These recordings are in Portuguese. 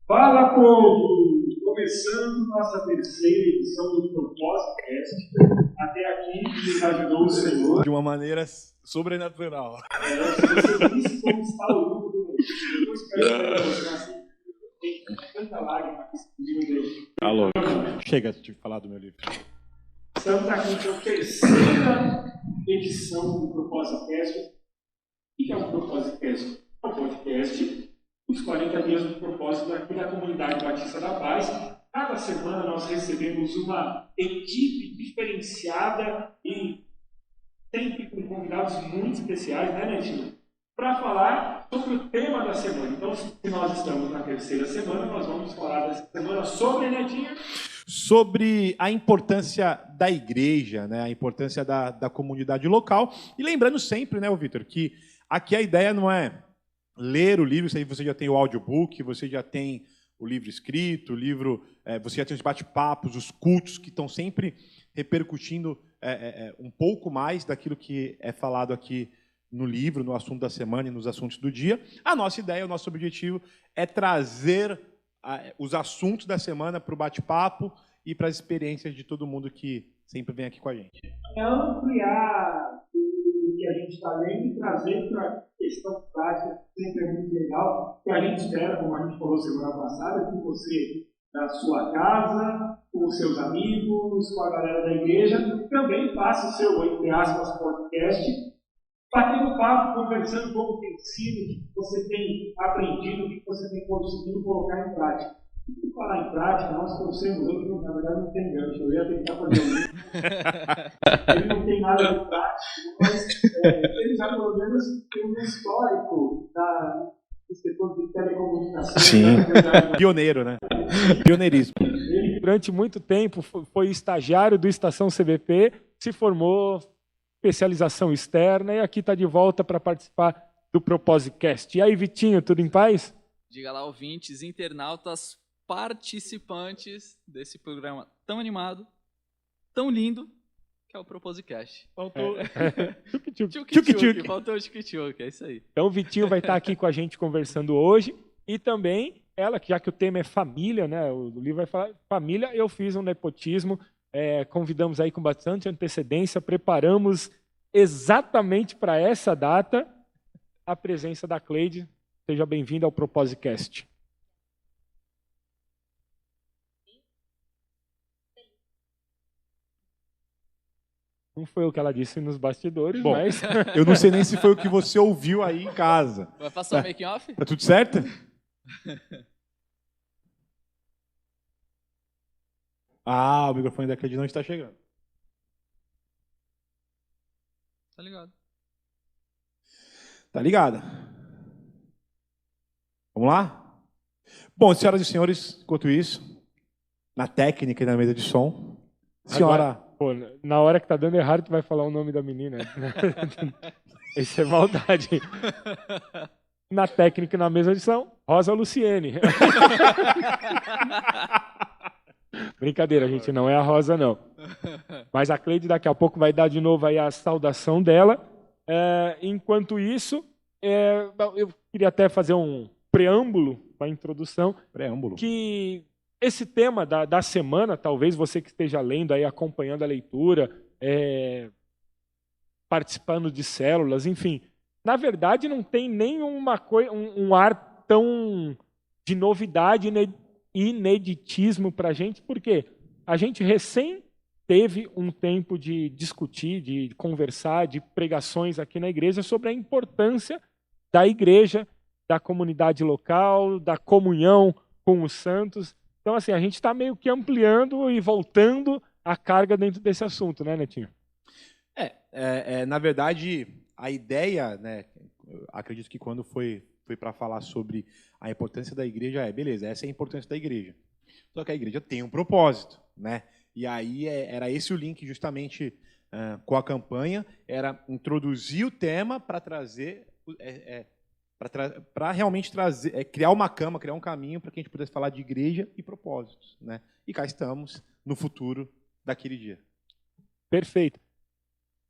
Fala, povo! Começando nossa terceira edição do Propósito. Até aqui nos ajudou o Senhor. De uma maneira sobrenatural. Se você visse como está o grupo do meu filho, eu espero que você assim, tem tanta lágrima de Deus. Tá louco. Chega de falar do meu livro. Estamos aqui na terceira edição do Propósito. O que é o Propósito? É um podcast, os 40 dias do propósito aqui da Comunidade Batista da Paz. Cada semana nós recebemos uma equipe diferenciada e sempre com convidados muito especiais, né, Netinho? Para falar sobre o tema da semana. Então, se nós estamos na terceira semana, nós vamos falar dessa semana sobre, Netinho? Sobre a importância da igreja, né? A importância da comunidade local. E lembrando sempre, né, Vitor, que aqui a ideia não é ler o livro, isso aí você já tem o audiobook, você já tem o livro escrito, o livro, você já tem os bate-papos, os cultos que estão sempre repercutindo um pouco mais daquilo que é falado aqui no livro, no assunto da semana e nos assuntos do dia. A nossa ideia, o nosso objetivo é trazer os assuntos da semana para o bate-papo e para as experiências de todo mundo que sempre vem aqui com a gente. É ampliar o que a gente está lendo e trazer para a questão prática, sempre é muito legal, que a gente espera, como a gente falou semana passada, que você, na sua casa, com os seus amigos, com a galera da igreja, também faça o seu, entre aspas, podcast, batendo papo, conversando como tem sido, o que você tem aprendido, o que você tem conseguido colocar em prática. E falar em prática, nós trouxemos hoje, na verdade não tem gancho, eu ia tentar fazer um livro. Ele não tem nada de prático, mas ele já pelo menos tem um histórico do setor de telecomunicação. Sim, pioneiro, né? Pioneirismo. Ele, durante muito tempo, foi estagiário do Estação CBP, se formou especialização externa e aqui está de volta para participar do Proposicast. E aí, Vitinho, tudo em paz? Diga lá, ouvintes, internautas, participantes desse programa tão animado, tão lindo, que é o Proposicast. Faltou Tchuki-tchuki, faltou o tchuki-tchuki, é isso aí. Então o Vitinho vai estar aqui com a gente conversando hoje e também ela, já que o tema é família, né? O livro vai falar família, eu fiz um nepotismo, convidamos aí com bastante antecedência, preparamos exatamente para essa data a presença da Cleide. Seja bem-vinda ao Proposicast. Não foi o que ela disse nos bastidores, bom, mas... Eu não sei nem se foi o que você ouviu aí em casa. Vai passar o making off? Tá tudo certo? O microfone da Cleide não está chegando. Tá ligado. Tá ligada? Vamos lá? Bom, senhoras e senhores, enquanto isso, na técnica e na mesa de som, senhora... Agora, pô, na hora que tá dando errado, tu vai falar o nome da menina. Isso é maldade. Na técnica e na mesa de som, Rosa Luciene. Brincadeira, gente, não é a Rosa, não. Mas a Cleide daqui a pouco vai dar de novo aí a saudação dela. Enquanto isso, eu queria até fazer um preâmbulo, uma introdução. Preâmbulo. Que esse tema da semana, talvez você que esteja lendo aí, acompanhando a leitura, participando de células, enfim, na verdade não tem nenhuma coisa, um ar tão de novidade e ineditismo para a gente, porque a gente recém teve um tempo de discutir, de conversar, de pregações aqui na igreja sobre a importância da igreja, da comunidade local, da comunhão com os santos. Então, assim, a gente está meio que ampliando e voltando a carga dentro desse assunto, né, Netinho? Na verdade, a ideia, né, acredito que quando foi para falar sobre a importância da igreja, beleza, essa é a importância da igreja. Só que a igreja tem um propósito, né? E aí era esse o link justamente com a campanha, era introduzir o tema para trazer... para realmente trazer, criar uma cama, criar um caminho para que a gente pudesse falar de igreja e propósitos, né? E cá estamos no futuro daquele dia. Perfeito.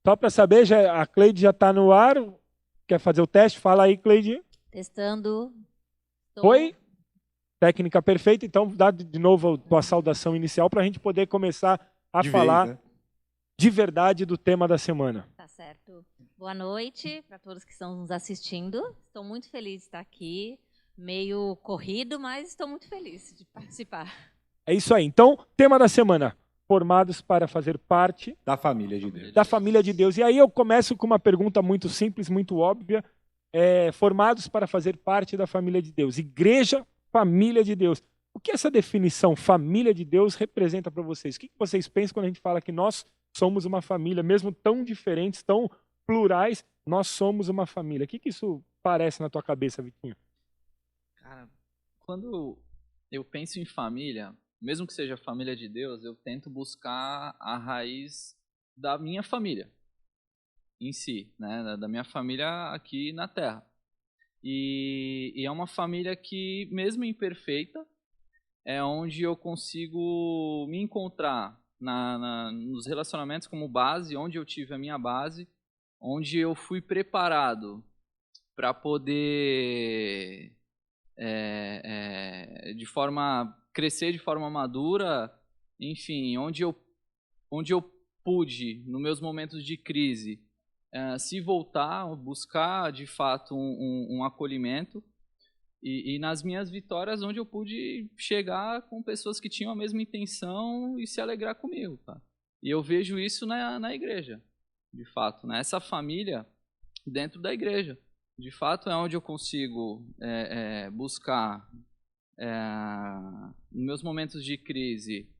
Só para saber, a Cleide já está no ar. Quer fazer o teste? Fala aí, Cleide. Testando. Oi? técnica perfeita. Então, dá de novo a tua saudação inicial para a gente poder começar a De falar vez, né? de verdade do tema da semana. Tá certo. Boa noite para todos que estão nos assistindo. Estou muito feliz de estar aqui. Meio corrido, mas estou muito feliz de participar. É isso aí. Então, tema da semana: formados para fazer parte Da família de Deus. da família de Deus. E aí eu começo com uma pergunta muito simples, muito óbvia. Formados para fazer parte da família de Deus. Igreja, família de Deus. O que essa definição, família de Deus, representa para vocês? O que vocês pensam quando a gente fala que nós somos uma família, mesmo tão diferentes, tão plurais, nós somos uma família? O que isso parece na tua cabeça, Vitinho? Cara, quando eu penso em família, mesmo que seja família de Deus, eu tento buscar a raiz da minha família em si, né? Da minha família aqui na Terra. E é uma família que, mesmo imperfeita, é onde eu consigo me encontrar nos relacionamentos como base, onde eu tive a minha base, onde eu fui preparado para poder crescer de forma madura, enfim, onde eu pude, nos meus momentos de crise, se voltar, buscar de fato um acolhimento, e nas minhas vitórias, onde eu pude chegar com pessoas que tinham a mesma intenção e se alegrar comigo, cara. E eu vejo isso na igreja, de fato, né? Essa família dentro da igreja, de fato, é onde eu consigo buscar, nos meus momentos de crise,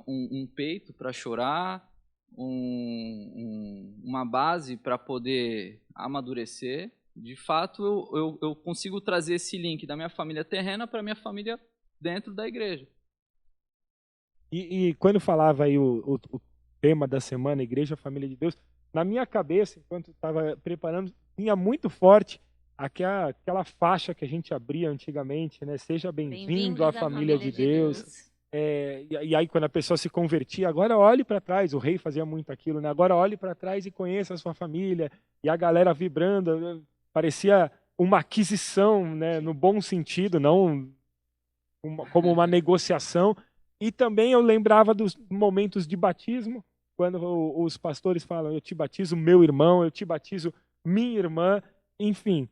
um peito para chorar, uma base para poder amadurecer. De fato, eu consigo trazer esse link da minha família terrena para a minha família dentro da igreja. E quando falava aí o tema da semana, Igreja, Família de Deus, na minha cabeça, enquanto estava preparando, vinha muito forte aquela faixa que a gente abria antigamente, né? Seja bem-vindo à família de Deus. E aí, quando a pessoa se convertia, agora olhe para trás, o rei fazia muito aquilo, né? Agora olhe para trás e conheça a sua família, e a galera vibrando, parecia uma aquisição, né? No bom sentido, não como uma negociação. E também eu lembrava dos momentos de batismo, quando os pastores falam, eu te batizo meu irmão, eu te batizo minha irmã, enfim.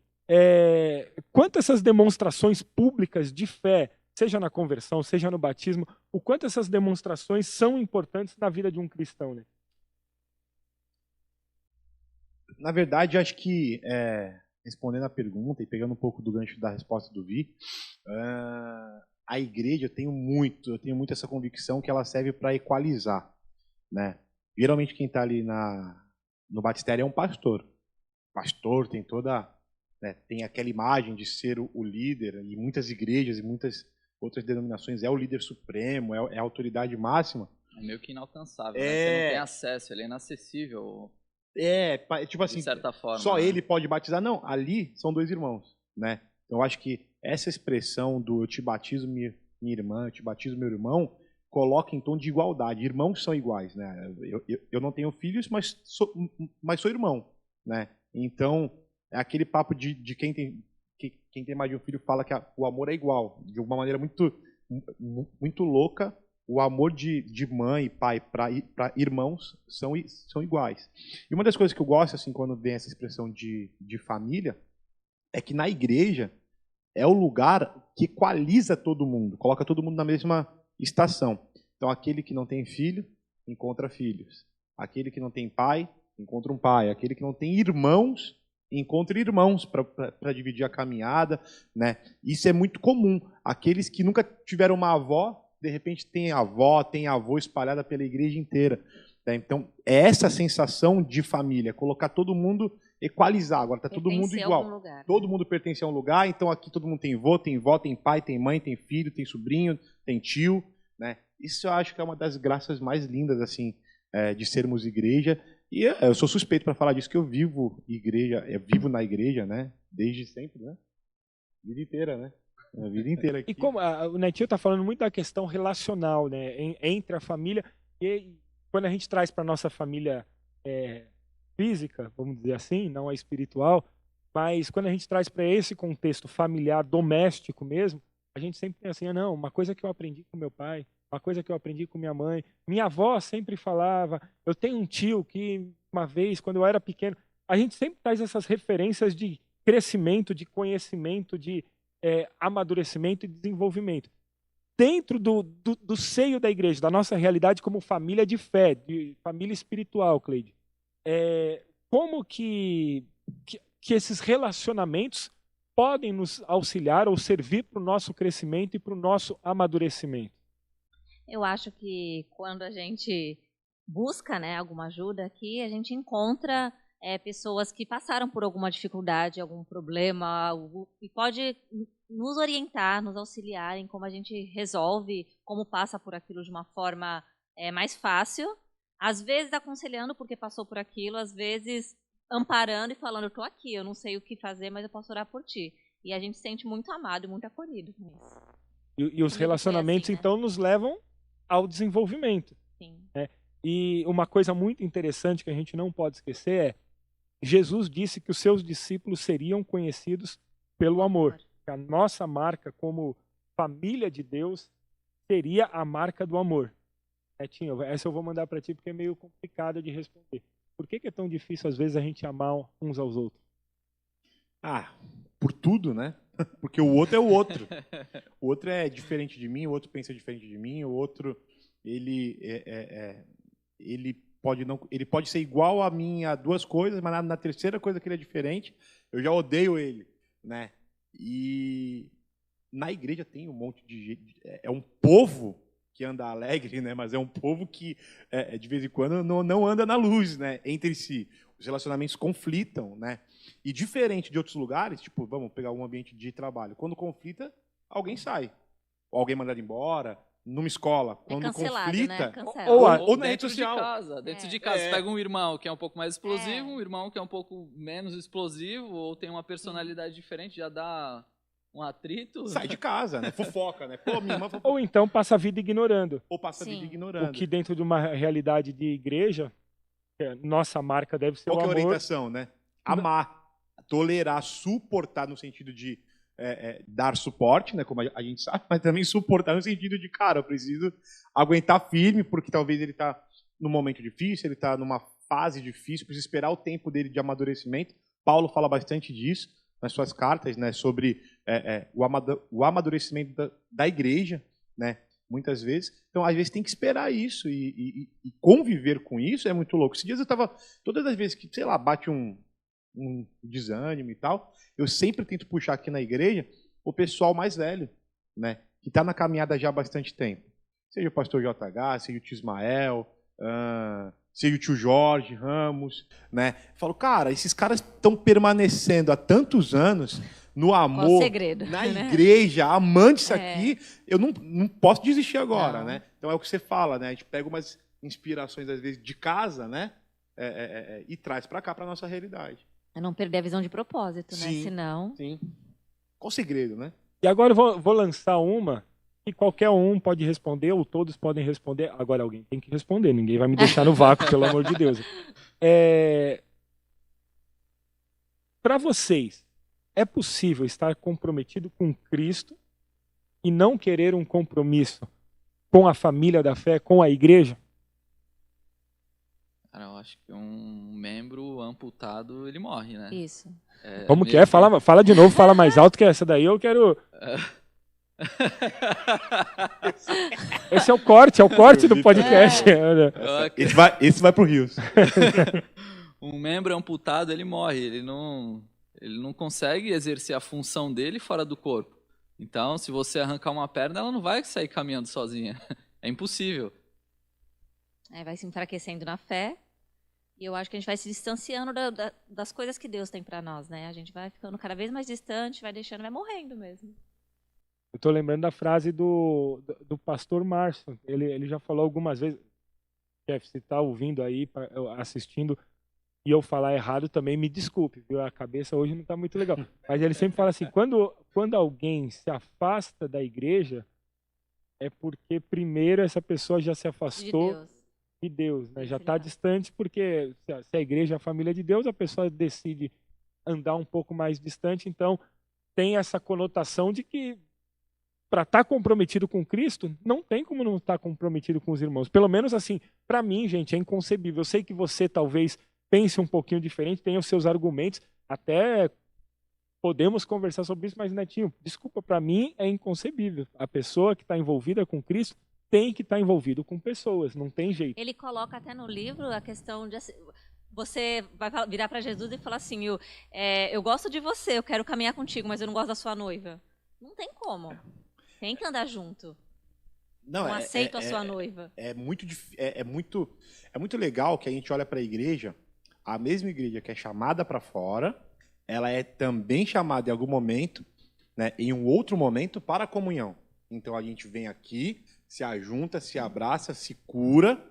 Quanto essas demonstrações públicas de fé, seja na conversão, seja no batismo, o quanto essas demonstrações são importantes na vida de um cristão, né? Na verdade, acho que, respondendo a pergunta e pegando um pouco do gancho da resposta do Vi, a igreja, eu tenho muito essa convicção que ela serve para equalizar, né? Geralmente quem está ali no batistério é um pastor. O pastor tem tem aquela imagem de ser o líder, e muitas igrejas e muitas outras denominações é o líder supremo, é a autoridade máxima. É meio que inalcançável, né? Você não tem acesso, ele é inacessível. Tipo assim, de certa forma, só né? ele pode batizar. Não, ali são dois irmãos, né? Então eu acho que essa expressão do eu te batizo minha irmã, eu te batizo meu irmão, coloca em tom de igualdade. Irmãos são iguais, né? Eu não tenho filhos, mas sou irmão, né? Então, é aquele papo de quem tem mais de um filho fala que o amor é igual. De uma maneira muito louca, o amor de mãe e pai para irmãos são iguais. E uma das coisas que eu gosto, assim, quando vem essa expressão de família, é que na igreja é o lugar que equaliza todo mundo, coloca todo mundo na mesma estação. Então, aquele que não tem filho, encontra filhos. Aquele que não tem pai, encontra um pai. Aquele que não tem irmãos, encontra irmãos para dividir a caminhada, né? Isso é muito comum. Aqueles que nunca tiveram uma avó, de repente tem avó, tem avô espalhada pela igreja inteira. Né? Então, é essa sensação de família, colocar todo mundo, equalizar. Agora está todo mundo igual. Lugar, né? Todo mundo pertence a um lugar, então aqui todo mundo tem avô, tem vó, tem pai, tem mãe, tem filho, tem sobrinho, tem tio. Né? Isso eu acho que é uma das graças mais lindas assim, de sermos igreja. E eu sou suspeito para falar disso, que eu vivo na igreja, né? Desde sempre, né? A vida inteira, né? A vida inteira aqui. E como o Netinho está falando muito da questão relacional, né? Entre a família, e quando a gente traz para a nossa família física, vamos dizer assim, não a espiritual, Mas quando a gente traz para esse contexto familiar, doméstico mesmo, a gente sempre tem assim, não, uma coisa que eu aprendi com meu pai, uma coisa que eu aprendi com minha mãe. Minha avó sempre falava, eu tenho um tio que uma vez, quando eu era pequeno, a gente sempre traz essas referências de crescimento, de conhecimento, de amadurecimento e desenvolvimento. Dentro do seio da igreja, da nossa realidade como família de fé, de família espiritual, Cleide, como que esses relacionamentos podem nos auxiliar ou servir para o nosso crescimento e para o nosso amadurecimento? Eu acho que quando a gente busca, né, alguma ajuda aqui, a gente encontra pessoas que passaram por alguma dificuldade, algum problema, e pode nos orientar, nos auxiliar em como a gente resolve, como passa por aquilo de uma forma mais fácil. Às vezes aconselhando porque passou por aquilo, às vezes amparando e falando, eu estou aqui, eu não sei o que fazer, mas eu posso orar por ti. E a gente se sente muito amado e muito acolhido com isso. E os relacionamentos, assim, né? então, nos levam ao desenvolvimento. Sim. E uma coisa muito interessante que a gente não pode esquecer é Jesus disse que os seus discípulos seriam conhecidos pelo amor. A nossa marca como família de Deus seria a marca do amor. Netinho, essa eu vou mandar para ti porque é meio complicado de responder. Por que é tão difícil, às vezes, a gente amar uns aos outros? Por tudo, né? Porque o outro é o outro. O outro é diferente de mim, o outro pensa diferente de mim, o outro ele pode ser igual a mim a duas coisas, mas na terceira coisa que ele é diferente, eu já odeio ele, né? E na igreja tem um monte de gente, é um povo que anda alegre, né? Mas é um povo que de vez em quando não anda na luz, né? Entre si, os relacionamentos conflitam, né? E diferente de outros lugares, tipo, vamos pegar um ambiente de trabalho, quando conflita, alguém sai, ou alguém é mandado embora. Numa escola, quando conflita, né? ou na rede dentro social. de casa. Dentro de casa, você pega um irmão que é um pouco mais explosivo, um irmão que é um pouco menos explosivo, ou tem uma personalidade diferente, já dá um atrito. Sai de casa, né? Fofoca, né? Pô, minha irmã fofoca. Ou então passa a vida ignorando. Ou passa a vida ignorando. O que dentro de uma realidade de igreja, nossa marca deve ser Qual o amor. Qual que é a orientação, né? Amar, tolerar, suportar no sentido de dar suporte, né, como a gente sabe, mas também suportar no sentido de, cara, eu preciso aguentar firme, porque talvez ele está num momento difícil, ele está numa fase difícil, precisa esperar o tempo dele de amadurecimento. Paulo fala bastante disso nas suas cartas, né, sobre o amadurecimento da igreja, né, muitas vezes. Então, às vezes, tem que esperar isso e conviver com isso é muito louco. Esses dias eu estava, todas as vezes que, sei lá, bate um desânimo e tal, eu sempre tento puxar aqui na igreja o pessoal mais velho, né, que está na caminhada já há bastante tempo. Seja o pastor JH, seja o tio Ismael, seja o tio Jorge Ramos, né? Eu falo, cara, esses caras estão permanecendo há tantos anos no amor, na igreja, amando isso aqui, eu não posso desistir agora, né? Então é o que você fala, né? A gente pega umas inspirações, às vezes, de casa, né? E traz para cá, para nossa realidade. É não perder a visão de propósito, né? Senão... Sim. Qual o segredo, né? E agora eu vou lançar uma que qualquer um pode responder, ou todos podem responder. Agora alguém tem que responder, ninguém vai me deixar no vácuo, pelo amor de Deus. Para vocês, é possível estar comprometido com Cristo e não querer um compromisso com a família da fé, com a igreja? Cara, eu acho que um membro amputado, ele morre, né? Isso. Como que é? Fala de novo, fala mais alto que essa daí eu quero... Esse é o corte do podcast. Esse vai pro Rios. Um membro amputado, ele morre, ele não consegue exercer a função dele fora do corpo. Então, se você arrancar uma perna, ela não vai sair caminhando sozinha. É impossível. Vai se enfraquecendo na fé. E eu acho que a gente vai se distanciando das coisas que Deus tem para nós, né? A gente vai ficando cada vez mais distante, vai deixando, vai morrendo mesmo. Eu estou lembrando da frase do pastor Márcio. Ele já falou algumas vezes, Jeff, se está ouvindo aí, assistindo, e eu falar errado também, me desculpe, viu? A cabeça hoje não está muito legal. Mas ele sempre fala assim, quando alguém se afasta da igreja, é porque primeiro essa pessoa já se afastou de Deus, né? Já está distante, porque se a igreja é a família de Deus, a pessoa decide andar um pouco mais distante. Então, tem essa conotação de que, para estar comprometido com Cristo, não tem como não estar comprometido com os irmãos. Pelo menos assim, para mim, gente, é inconcebível. Eu sei que você talvez pense um pouquinho diferente, tenha os seus argumentos, até podemos conversar sobre isso, mas, Netinho, desculpa, para mim é inconcebível. A pessoa que está envolvida com Cristo tem que estar envolvido com pessoas, não tem jeito. Ele coloca até no livro a questão de você vai virar para Jesus e falar assim, eu gosto de você, eu quero caminhar contigo, mas eu não gosto da sua noiva. Não tem como. Tem que andar junto. Não aceito a sua noiva. É muito legal que a gente olha para a igreja, a mesma igreja que é chamada para fora, ela é também chamada em algum momento, né, em um outro momento, para a comunhão. Então a gente vem aqui, se ajunta, se abraça, se cura,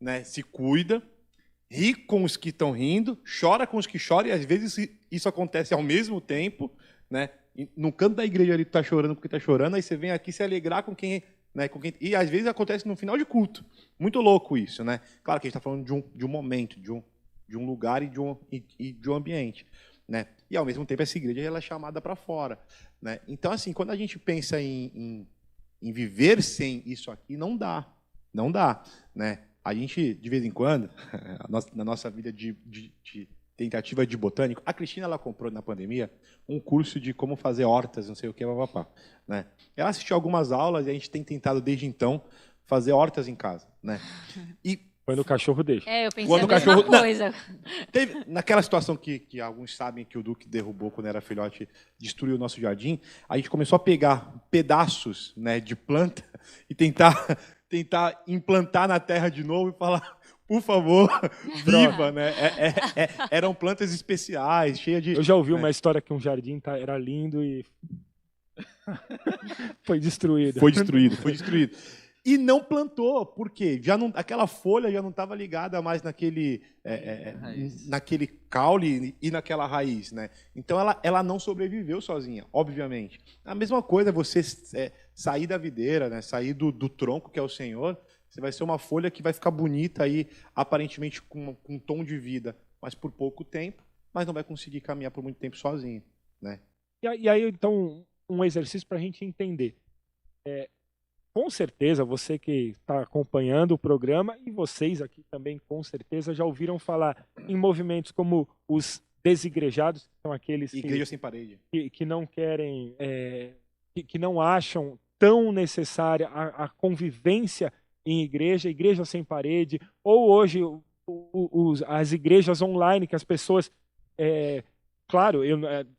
né, se cuida, ri com os que estão rindo, chora com os que choram, e às vezes isso acontece ao mesmo tempo, né? No canto da igreja ali tu tá chorando porque tá chorando, aí você vem aqui se alegrar com quem, né, e às vezes acontece no final de culto. Muito louco isso, né? Claro que a gente está falando de um momento, de um lugar e de um ambiente, né? E ao mesmo tempo essa igreja ela é chamada para fora, né? Então assim, quando a gente pensa em viver sem isso aqui, não dá, né? A gente de vez em quando, na nossa vida de tentativa de botânico, a Cristina ela comprou na pandemia um curso de como fazer hortas, não sei o que, papapá, né? Ela assistiu algumas aulas e a gente tem tentado desde então fazer hortas em casa, né? E quando o cachorro deixa. Eu pensei a mesma coisa. Teve, naquela situação que alguns sabem que o Duque derrubou quando era filhote, destruiu o nosso jardim, a gente começou a pegar pedaços, né, de planta e tentar implantar na terra de novo e falar, por favor, viva, né? Eram plantas especiais, cheias de... Eu já ouvi uma história que um jardim era lindo e foi destruído. Foi destruído. E não plantou, por quê? Aquela folha já não estava ligada mais naquele caule e naquela raiz, né? Então ela não sobreviveu sozinha, obviamente. A mesma coisa é você sair da videira, né? Sair do tronco que é o Senhor. Você vai ser uma folha que vai ficar bonita aí, aparentemente com um tom de vida, mas por pouco tempo, mas não vai conseguir caminhar por muito tempo sozinho, né? E aí, então, um exercício para a gente entender. Com certeza, você que está acompanhando o programa e vocês aqui também, com certeza, já ouviram falar em movimentos como os desigrejados, que são aqueles Igreja sem parede. Que não querem, que não acham tão necessária a convivência em igreja sem parede, ou hoje as igrejas online, que as pessoas... claro,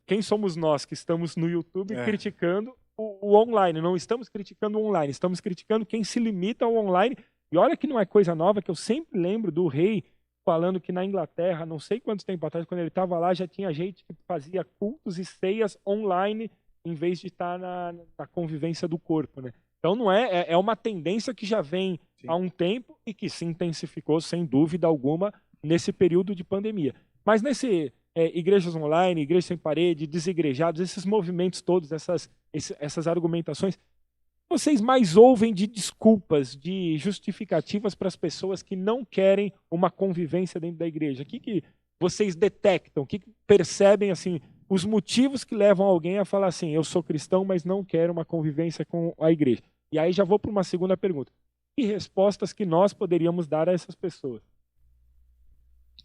quem somos nós que estamos no YouTube criticando o online? Não estamos criticando o online, estamos criticando quem se limita ao online. E olha que não é coisa nova, que eu sempre lembro do rei falando que na Inglaterra, não sei quanto tempo atrás, quando ele estava lá, já tinha gente que fazia cultos e ceias online em vez de estar na convivência do corpo, né? Então não é uma tendência que já vem há um tempo e que se intensificou, sem dúvida alguma, nesse período de pandemia. Mas igrejas online, igrejas sem parede, desigrejados, esses movimentos todos, essas argumentações, vocês mais ouvem de desculpas, de justificativas para as pessoas que não querem uma convivência dentro da igreja? O que vocês detectam? O que percebem, assim, os motivos que levam alguém a falar assim, eu sou cristão, mas não quero uma convivência com a igreja? E aí já vou para uma segunda pergunta. Que respostas que nós poderíamos dar a essas pessoas?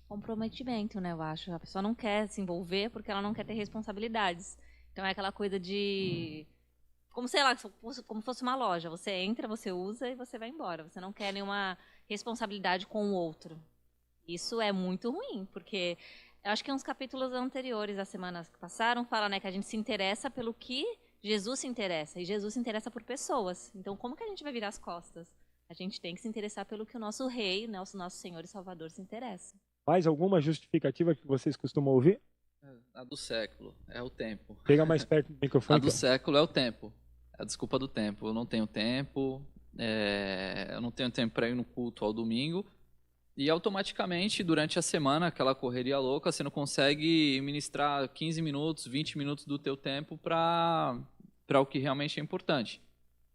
Comprometimento, né, eu acho. A pessoa não quer se envolver porque ela não quer ter responsabilidades. Então é aquela coisa de... Como, sei lá, como fosse uma loja. Você entra, você usa e você vai embora. Você não quer nenhuma responsabilidade com o outro. Isso é muito ruim, porque eu acho que uns capítulos anteriores, as semanas que passaram, fala, né, que a gente se interessa pelo que Jesus se interessa. E Jesus se interessa por pessoas. Então como que a gente vai virar as costas? A gente tem que se interessar pelo que o nosso rei, né, o nosso Senhor e Salvador se interessa. Mais alguma justificativa que vocês costumam ouvir? A do século, é o tempo. Pega mais perto do microfone. A do século é o tempo. É a desculpa do tempo. Eu não tenho tempo, eu não tenho tempo para ir no culto ao domingo. E automaticamente, durante a semana, aquela correria louca, você não consegue ministrar 15 minutos, 20 minutos do teu tempo para o que realmente é importante.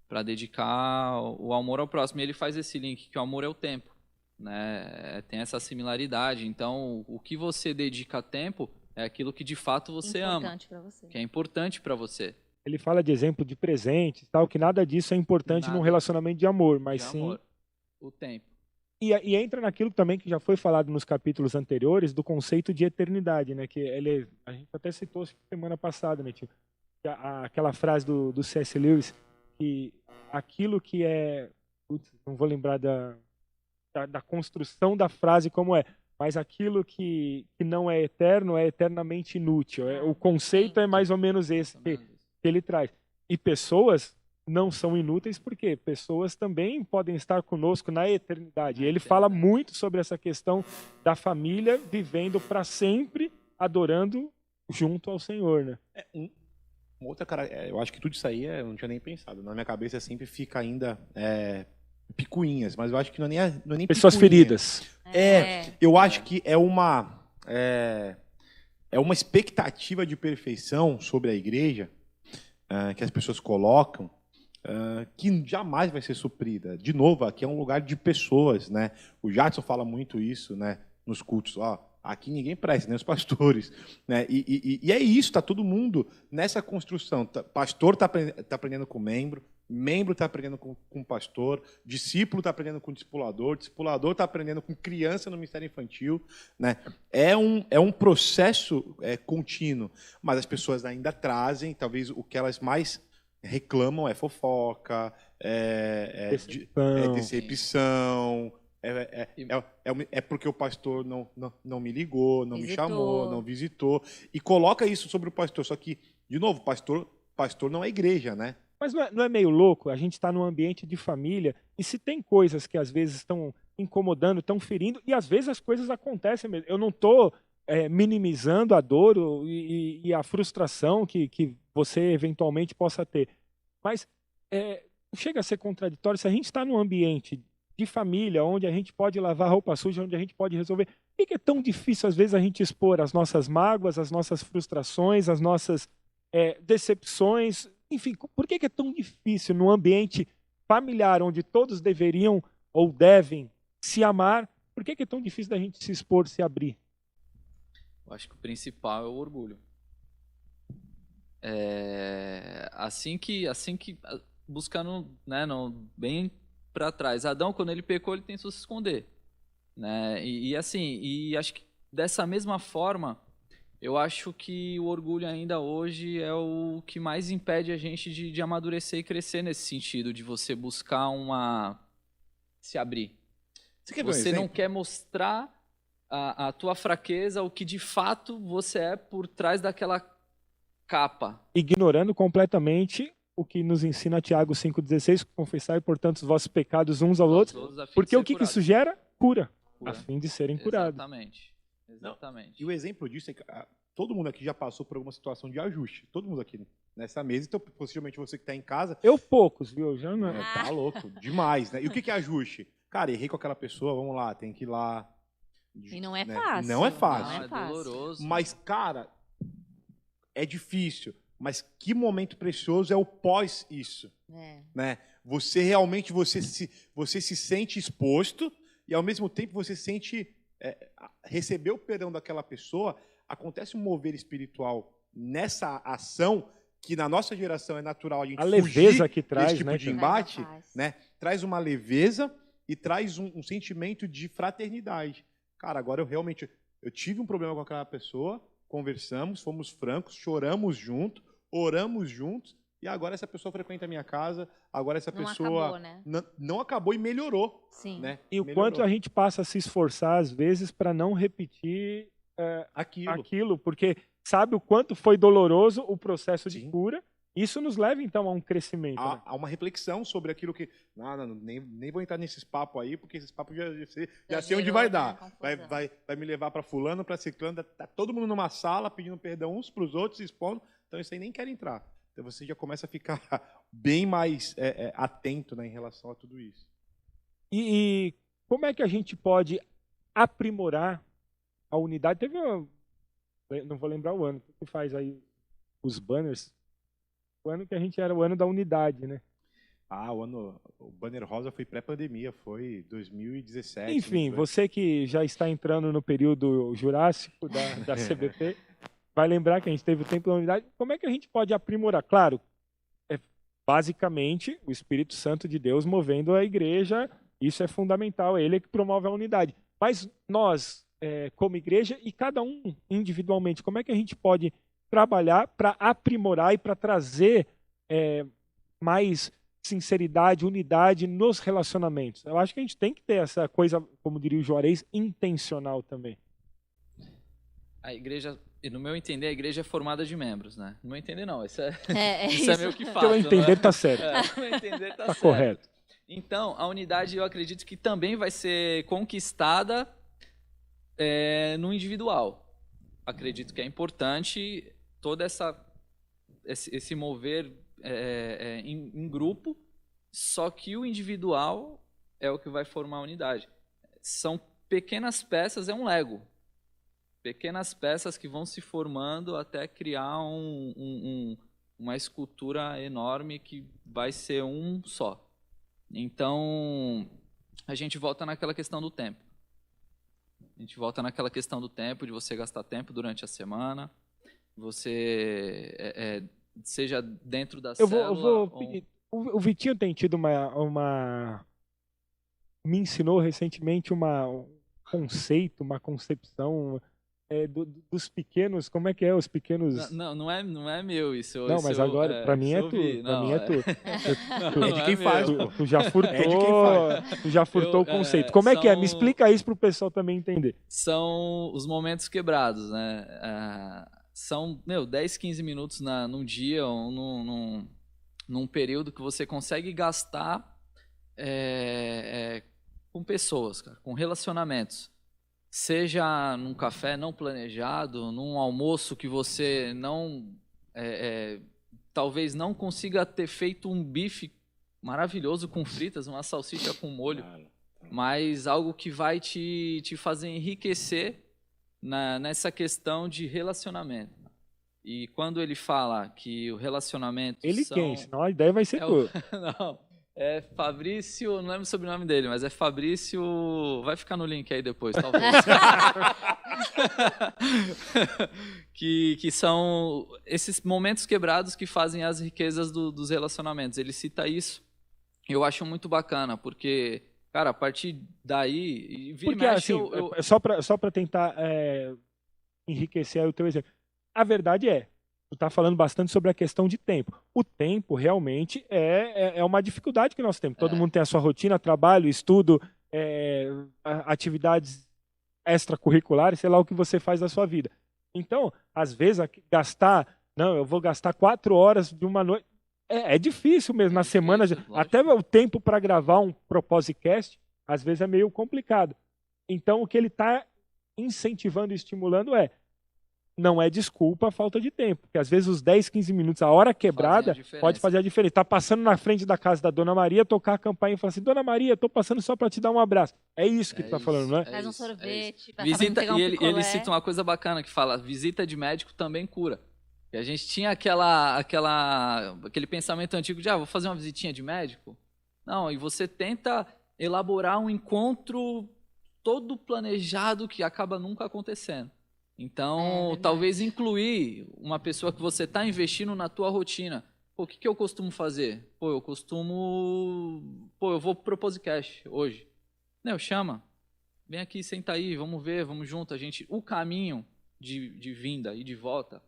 Para dedicar o amor ao próximo. E ele faz esse link, que o amor é o tempo. Né? Tem essa similaridade. Então, o que você dedica tempo é aquilo que de fato você ama, Importante para você. que é importante para você. Ele fala de exemplo de presentes, tal, que nada disso é importante num Nada. relacionamento de amor, mas De sim... amor. O tempo. E entra naquilo também que já foi falado nos capítulos anteriores, do conceito de eternidade, né? Que a gente até citou semana passada, né, tio? Aquela frase do C.S. Lewis, que aquilo que é... Putz, não vou lembrar da construção da frase como é, mas aquilo que não é eterno é eternamente inútil. O conceito é mais ou menos esse que ele traz. E pessoas não são inúteis porque pessoas também podem estar conosco na eternidade. E ele fala muito sobre essa questão da família vivendo para sempre, adorando junto ao Senhor, né? Uma outra cara, eu acho que tudo isso aí eu não tinha nem pensado. Na minha cabeça sempre fica ainda picuinhas, mas eu acho que não é nem pessoas picuinha. feridas. Eu acho que é uma expectativa de perfeição sobre a igreja que as pessoas colocam que jamais vai ser suprida. De novo, aqui é um lugar de pessoas, né? O Jadson fala muito isso, né? Nos cultos, aqui ninguém presta, nem os pastores, né? E é isso, tá todo mundo nessa construção. Pastor tá aprendendo com membro está aprendendo com pastor, discípulo está aprendendo com discipulador está aprendendo com criança no ministério infantil, né? É um processo contínuo, mas as pessoas ainda trazem, talvez o que elas mais reclamam é fofoca, decepção, é porque o pastor não me ligou, não me chamou, não visitou, e coloca isso sobre o pastor. Só que, de novo, pastor não é igreja, né? Mas não é meio louco? A gente está num ambiente de família e se tem coisas que às vezes estão incomodando, estão ferindo, e às vezes as coisas acontecem mesmo. Eu não estou minimizando a dor e a frustração que você eventualmente possa ter. Mas chega a ser contraditório se a gente está num ambiente de família, onde a gente pode lavar roupa suja, onde a gente pode resolver. Por que é tão difícil, às vezes, a gente expor as nossas mágoas, as nossas frustrações, as nossas decepções? Enfim, por que é tão difícil num ambiente familiar, onde todos deveriam ou devem se amar, por que é tão difícil da gente se expor, se abrir? Eu acho que o principal é o orgulho. Assim que buscando, né, bem para trás. Adão, quando ele pecou, ele tentou se esconder, né? E acho que dessa mesma forma, eu acho que o orgulho ainda hoje é o que mais impede a gente de amadurecer e crescer nesse sentido, de você buscar se abrir. Você não quer mostrar a tua fraqueza, o que de fato você é por trás daquela capa. Ignorando completamente o que nos ensina Tiago 5,16, confessai, portanto, os vossos pecados uns aos outros, porque o que isso gera? Cura, a fim de serem curados. Exatamente. E o exemplo disso é que todo mundo aqui já passou por alguma situação de ajuste. Todo mundo aqui nessa mesa, então possivelmente você que está em casa... Eu poucos, viu? Já não. Tá louco, demais, né? E o que é ajuste? Cara, errei com aquela pessoa, vamos lá, tem que ir lá... E não é fácil. Não é fácil. Não é doloroso. Mas, cara, é difícil. Mas que momento precioso é o pós isso. Né? Você realmente você se sente exposto e, ao mesmo tempo, você sente receber o perdão daquela pessoa. Acontece um mover espiritual nessa ação que, na nossa geração, é natural a gente fugir leveza que traz, desse tipo de embate. Né? Traz uma leveza e traz um sentimento de fraternidade. Cara, agora eu tive um problema com aquela pessoa, conversamos, fomos francos, choramos junto, oramos juntos, e agora essa pessoa frequenta a minha casa, agora essa pessoa acabou, né? não acabou e melhorou. Sim. Né? E o quanto a gente passa a se esforçar, às vezes, para não repetir aquilo, porque sabe o quanto foi doloroso o processo de cura. Isso nos leva, então, a um crescimento. Há uma reflexão sobre aquilo que... Não, nem vou entrar nesses papos aí, porque esses papos já sei onde vai dar. Vai me levar para fulano, para ciclano. Tá todo mundo numa sala pedindo perdão uns para os outros, expondo. Então, isso aí nem quer entrar. Então, você já começa a ficar bem mais atento, né, em relação a tudo isso. E como é que a gente pode aprimorar a unidade? Não vou lembrar o ano. O que faz aí os banners? O ano que a gente era o ano da unidade, né? O Banner Rosa foi pré-pandemia, foi 2017. Enfim, você que já está entrando no período jurássico da CBP, vai lembrar que a gente teve o Templo da Unidade. Como é que a gente pode aprimorar? Claro, é basicamente o Espírito Santo de Deus movendo a igreja, isso é fundamental, ele é que promove a unidade. Mas nós, como igreja, e cada um individualmente, como é que a gente pode trabalhar para aprimorar e para trazer mais sinceridade, unidade nos relacionamentos? Eu acho que a gente tem que ter essa coisa, como diria o Juarez, intencional também. A igreja, no meu entender, a igreja é formada de membros, né? No meu entender, não. Isso é meio que fato. No meu entender, tá certo. No meu entender, tá certo. Correto. Então, a unidade, eu acredito que também vai ser conquistada no individual. Acredito que é importante todo esse mover em grupo, só que o individual é o que vai formar a unidade. São pequenas peças, é um Lego. Pequenas peças que vão se formando até criar uma escultura enorme que vai ser um só. Então, a gente volta naquela questão do tempo. A gente volta naquela questão do tempo, de você gastar tempo durante a semana, você seja dentro da célula. Eu vou pedir. O Vitinho tem tido me ensinou recentemente um conceito, uma concepção dos pequenos. Como é que é os pequenos? Não é meu isso. Não, mas agora para mim é tu. Para mim é tu. É de quem faz. Tu já furtou. Tu já furtou o conceito. Como é que é? Me explica isso para o pessoal também entender. São os momentos quebrados, né? São 10, 15 minutos num dia ou num período que você consegue gastar com pessoas, cara, com relacionamentos. Seja num café não planejado, num almoço que você talvez não consiga ter feito um bife maravilhoso com fritas, uma salsicha com molho, mas algo que vai te fazer enriquecer nessa questão de relacionamento. E quando ele fala que o relacionamento quem? Senão a ideia vai ser tua. Não, é Fabrício, não lembro o sobrenome dele, mas é Fabrício... Vai ficar no link aí depois, talvez. que são esses momentos quebrados que fazem as riquezas dos relacionamentos. Ele cita isso. Eu acho muito bacana, porque... Cara, a partir daí... Porque assim, só para tentar enriquecer o teu exemplo. A verdade tu está falando bastante sobre a questão de tempo. O tempo realmente é uma dificuldade que nós temos. Todo mundo tem a sua rotina, trabalho, estudo, atividades extracurriculares, sei lá o que você faz da sua vida. Então, às vezes, eu vou gastar 4 horas de uma noite. É difícil mesmo. Na semana, até o tempo para gravar um Proposicast, às vezes é meio complicado. Então, o que ele está incentivando e estimulando não é desculpa a falta de tempo. Porque às vezes os 10, 15 minutos, a hora quebrada, pode fazer a diferença. Está passando na frente da casa da Dona Maria, tocar a campainha e falar assim, Dona Maria, estou passando só para te dar um abraço. É isso que tu está falando, não é? Faz um sorvete. Visita, e ele cita uma coisa bacana que fala, visita de médico também cura. E a gente tinha aquele pensamento antigo de, vou fazer uma visitinha de médico. Não, e você tenta elaborar um encontro todo planejado que acaba nunca acontecendo. Então, talvez incluir uma pessoa que você está investindo na tua rotina. O que eu costumo fazer? Eu vou pro Proposicast hoje. Chama. Vem aqui, senta aí, vamos ver, vamos junto. O caminho de vinda e de volta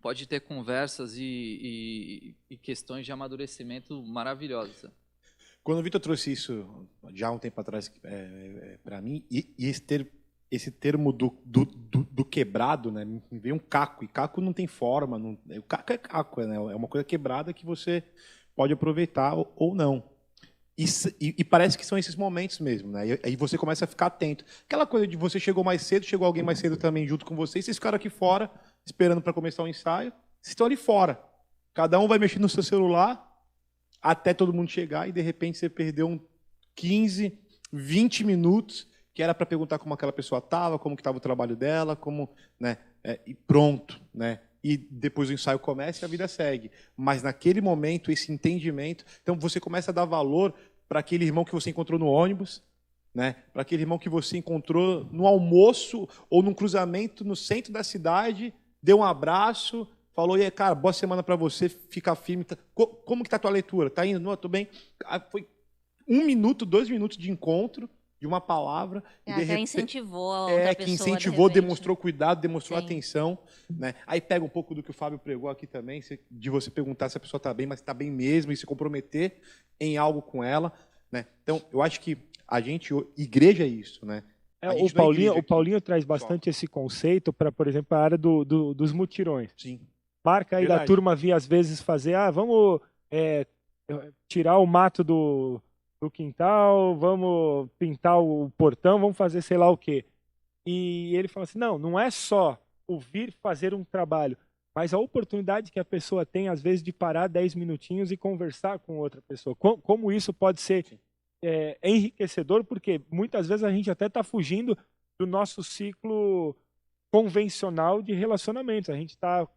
pode ter conversas e questões de amadurecimento maravilhosas. Quando o Vitor trouxe isso já há um tempo atrás para mim, e esse termo do quebrado, né? Me veio um caco, e caco não tem forma. O caco é caco, né? É uma coisa quebrada que você pode aproveitar ou não. E parece que são esses momentos mesmo, né? E aí você começa a ficar atento. Aquela coisa de você chegou mais cedo, chegou alguém mais cedo também junto com você, e vocês ficaram aqui fora, esperando para começar o ensaio, vocês estão ali fora. Cada um vai mexer no seu celular até todo mundo chegar, e de repente você perdeu 15, 20 minutos, que era para perguntar como aquela pessoa estava, como que estava o trabalho dela, e pronto, né? e depois o ensaio começa e a vida segue. Mas naquele momento, esse entendimento... Então, você começa a dar valor para aquele irmão que você encontrou no ônibus, né? Para aquele irmão que você encontrou no almoço ou num cruzamento no centro da cidade, deu um abraço, falou, e aí, cara, boa semana para você, fica firme. Como que tá a tua leitura? Tá indo? Não, tô bem. Foi 1 minuto, 2 minutos de encontro, de uma palavra. E de repente, incentivou a outra pessoa. Que incentivou, de repente, demonstrou cuidado, demonstrou Sim. atenção. Né? Aí pega um pouco do que o Fábio pregou aqui também, de você perguntar se a pessoa está bem, mas está bem mesmo, e se comprometer em algo com ela. Né? Então, eu acho que a gente, igreja é isso. Né? O Paulinho traz bastante esse conceito para, por exemplo, a área dos mutirões. Sim. Marca aí da turma vir às vezes fazer, vamos tirar o mato do quintal, vamos pintar o portão, vamos fazer sei lá o quê. E ele fala assim, não é só o vir fazer um trabalho, mas a oportunidade que a pessoa tem, às vezes, de parar 10 minutinhos e conversar com outra pessoa. Como isso pode ser enriquecedor, porque muitas vezes a gente até está fugindo do nosso ciclo convencional de relacionamentos. A gente está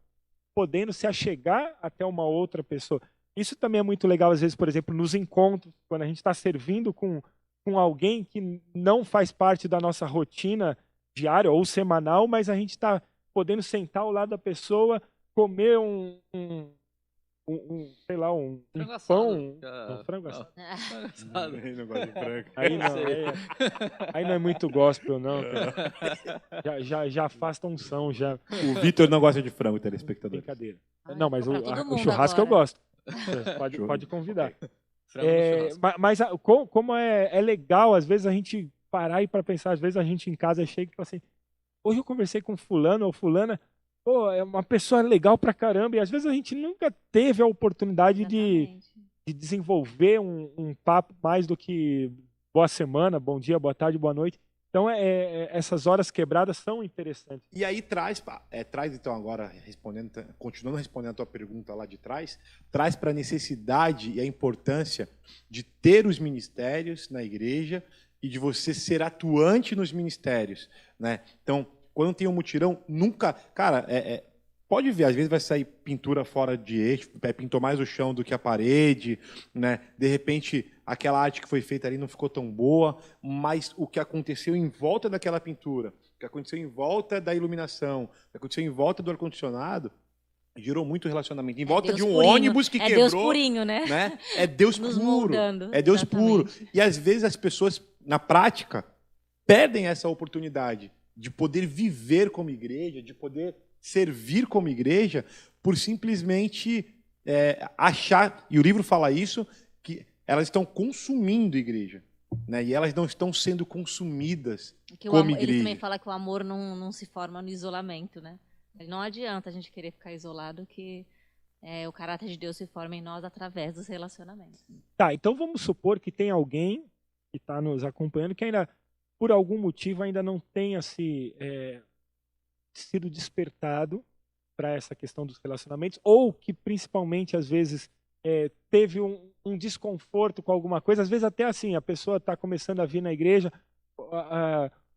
podendo se achegar até uma outra pessoa. Isso também é muito legal, às vezes, por exemplo, nos encontros, quando a gente está servindo com alguém que não faz parte da nossa rotina diária ou semanal, mas a gente está podendo sentar ao lado da pessoa, comer sei lá, um pão, um frango assado. Não gosto de frango. Aí não é muito gospel, não. Já afasta unção, já. O Vitor não gosta de frango, telespectador. Brincadeira. Não, mas todo o churrasco agora. eu gosto. Pode convidar. Mas como é legal, às vezes, a gente parar e para pensar, às vezes a gente em casa chega e fala assim, hoje eu conversei com fulano ou fulana, pô, é uma pessoa legal pra caramba, e às vezes a gente nunca teve a oportunidade de desenvolver um papo mais do que boa semana, bom dia, boa tarde, boa noite. Então, essas horas quebradas são interessantes. E aí traz então agora, continuando respondendo a tua pergunta lá de trás, traz para a necessidade e a importância de ter os ministérios na igreja e de você ser atuante nos ministérios. Né? Então, quando tem um mutirão, nunca... Cara, pode ver, às vezes vai sair pintura fora de eixo, pintou mais o chão do que a parede, né? De repente, aquela arte que foi feita ali não ficou tão boa, mas o que aconteceu em volta daquela pintura, o que aconteceu em volta da iluminação, o que aconteceu em volta do ar-condicionado, gerou muito relacionamento. Em volta Deus de um purinho. ônibus que quebrou... É Deus purinho, né? É Deus Nos puro. moldando, É Deus exatamente. puro. E às vezes as pessoas, na prática, perdem essa oportunidade de poder viver como igreja, de poder servir como igreja, por simplesmente achar, e o livro fala isso, que elas estão consumindo igreja, né? E elas não estão sendo consumidas como igreja. Ele também fala que o amor não se forma no isolamento, né? Não adianta a gente querer ficar isolado, que o caráter de Deus se forma em nós através dos relacionamentos. Tá, então vamos supor que tem alguém que está nos acompanhando que ainda, por algum motivo, ainda não tenha sido despertado para essa questão dos relacionamentos, ou que principalmente às vezes teve um desconforto com alguma coisa, às vezes até assim, a pessoa está começando a vir na igreja,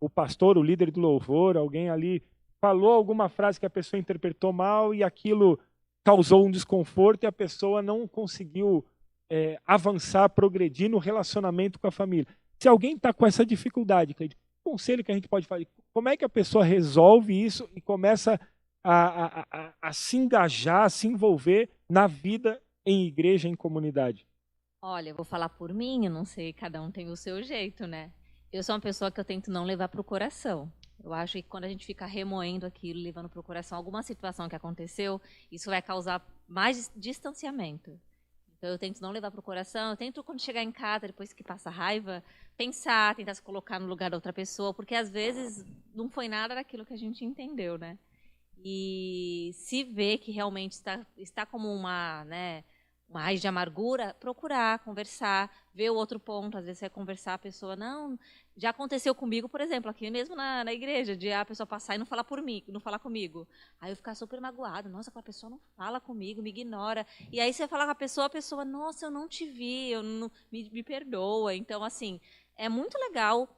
o pastor, o líder do louvor, alguém ali falou alguma frase que a pessoa interpretou mal e aquilo causou um desconforto e a pessoa não conseguiu avançar, progredir no relacionamento com a família. Se alguém está com essa dificuldade, o conselho que a gente pode fazer, como é que a pessoa resolve isso e começa a se engajar, a se envolver na vida em igreja, em comunidade? Olha, eu vou falar por mim, eu não sei, cada um tem o seu jeito, né? Eu sou uma pessoa que eu tento não levar para o coração. Eu acho que quando a gente fica remoendo aquilo, levando para o coração alguma situação que aconteceu, isso vai causar mais distanciamento. Então, eu tento não levar para o coração, eu tento, quando chegar em casa, depois que passa raiva, pensar, tentar se colocar no lugar da outra pessoa, porque às vezes não foi nada daquilo que a gente entendeu, né? E se vê que realmente está como uma raiz de amargura, procurar, conversar, ver o outro ponto. Às vezes você vai conversar, a pessoa, não... Já aconteceu comigo, por exemplo, aqui mesmo na igreja, de a pessoa passar e não falar não falar comigo. Aí eu ficar super magoada. Nossa, aquela pessoa não fala comigo, me ignora. E aí você fala com a pessoa, nossa, eu não te vi, me perdoa. Então, assim, é muito legal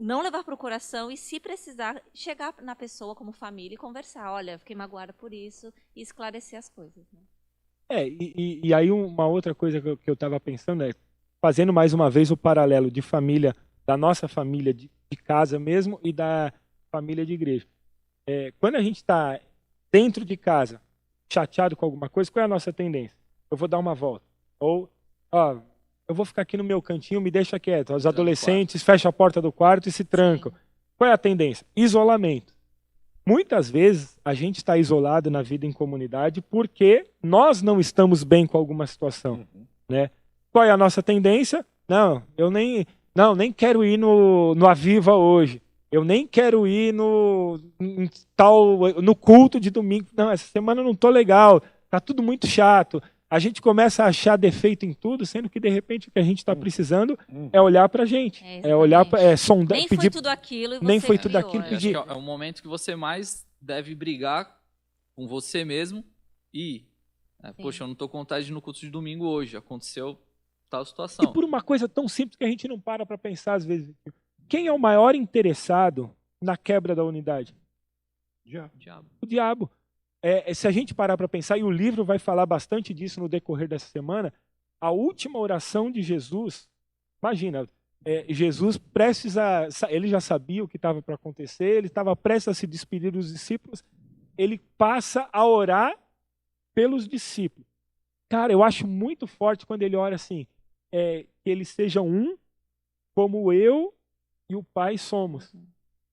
não levar para o coração e, se precisar, chegar na pessoa como família e conversar. Olha, fiquei magoada por isso e esclarecer as coisas. Né? E aí uma outra coisa que eu estava pensando é, fazendo mais uma vez o paralelo de família, da nossa família de casa mesmo e da família de igreja. Quando a gente está dentro de casa, chateado com alguma coisa, qual é a nossa tendência? Eu vou dar uma volta. Ou, eu vou ficar aqui no meu cantinho, me deixa quieto. Os adolescentes fecham a porta do quarto e se trancam. Sim. Qual é a tendência? Isolamento. Muitas vezes a gente está isolado na vida em comunidade porque nós não estamos bem com alguma situação. Né? Qual é a nossa tendência? Não, eu nem quero ir no Aviva hoje. Eu nem quero ir no culto de domingo. Não, essa semana eu não estou legal. Está tudo muito chato. A gente começa a achar defeito em tudo, sendo que, de repente, o que a gente está precisando é olhar para a gente. É olhar para sondar. Nem foi tudo aquilo e você nem foi tudo aquilo. Pedir. É o momento que você mais deve brigar com você mesmo e... poxa, eu não estou com vontade de ir no culto de domingo hoje. Aconteceu tal situação. E por uma coisa tão simples que a gente não para pensar às vezes. Quem é o maior interessado na quebra da unidade? O diabo. Se a gente parar para pensar, e o livro vai falar bastante disso no decorrer dessa semana, a última oração de Jesus, imagina, Jesus ele já sabia o que estava para acontecer, ele estava prestes a se despedir dos discípulos, ele passa a orar pelos discípulos. Cara, eu acho muito forte quando ele ora assim, que eles sejam um, como eu e o Pai somos.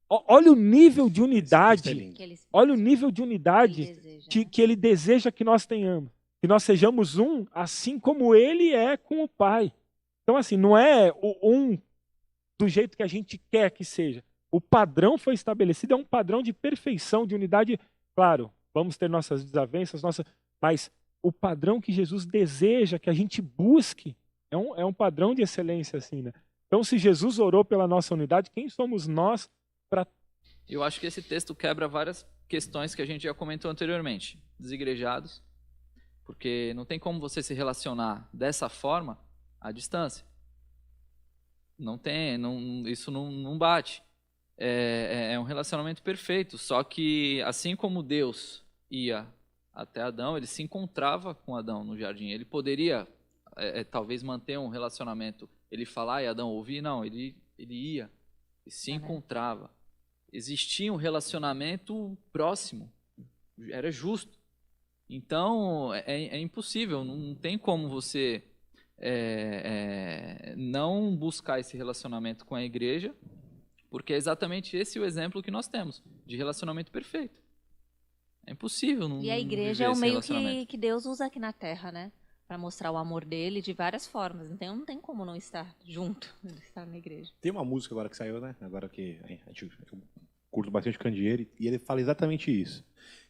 Olha o nível de unidade, olha o nível de unidade que ele deseja que nós tenhamos. Que nós sejamos um, assim como ele é com o Pai. Então, assim, não é o um do jeito que a gente quer que seja. O padrão foi estabelecido, é um padrão de perfeição, de unidade. Claro, vamos ter nossas desavenças, mas o padrão que Jesus deseja que a gente busque é um padrão de excelência, assim, né? Então, se Jesus orou pela nossa unidade, quem somos nós para... Eu acho que esse texto quebra várias questões que a gente já comentou anteriormente. Desigrejados, porque não tem como você se relacionar dessa forma à distância. Isso não bate. É um relacionamento perfeito, só que assim como Deus ia até Adão, ele se encontrava com Adão no jardim. Ele poderia, talvez, manter um relacionamento, ele falar e Adão ouvir, não, ele ia e se encontrava. Existia um relacionamento próximo, era justo. Então, é impossível, não tem como você não buscar esse relacionamento com a igreja, porque é exatamente esse o exemplo que nós temos, de relacionamento perfeito. É impossível não. E a igreja é o meio que Deus usa aqui na Terra, né? Para mostrar o amor dele de várias formas. Então não tem como não estar junto, estar na igreja. Tem uma música agora que saiu, né? Agora que eu curto bastante Candeeiro, e ele fala exatamente isso.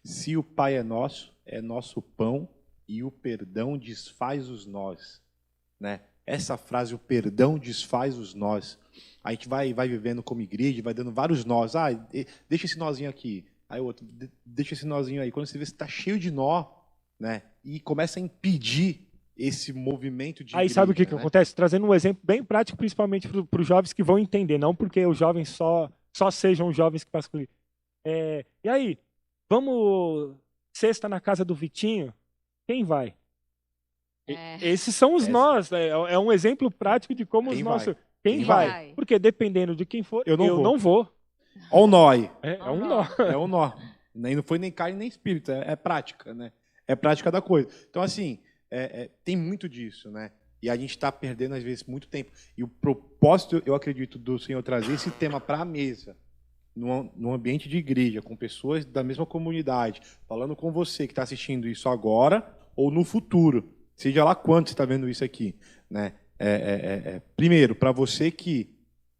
Se o Pai é nosso pão, e o perdão desfaz os nós. Né? Essa frase, o perdão desfaz os nós. A gente vai vivendo como igreja, vai dando vários nós. Deixa esse nozinho aqui. Aí o outro, deixa esse nozinho aí. Quando você vê, você está cheio de nó, né? E começa a impedir esse movimento de igreja. Aí sabe o que acontece? Trazendo um exemplo bem prático, principalmente para os jovens que vão entender, não porque os jovens só sejam os jovens que passam por isso. E aí, vamos sexta na casa do Vitinho? Quem vai? Esses são os nós. É um exemplo prático de como os nossos... Quem vai? Porque dependendo de quem for, eu não vou. Olha o nó aí. É um nó. É um nó. Não foi nem carne nem espírito, é prática, né? É prática da coisa. Então, assim, tem muito disso, né? E a gente está perdendo, às vezes, muito tempo. E o propósito, eu acredito, do Senhor trazer esse tema para a mesa, num ambiente de igreja, com pessoas da mesma comunidade, falando com você que está assistindo isso agora ou no futuro, seja lá quando você está vendo isso aqui, né? Primeiro, para você que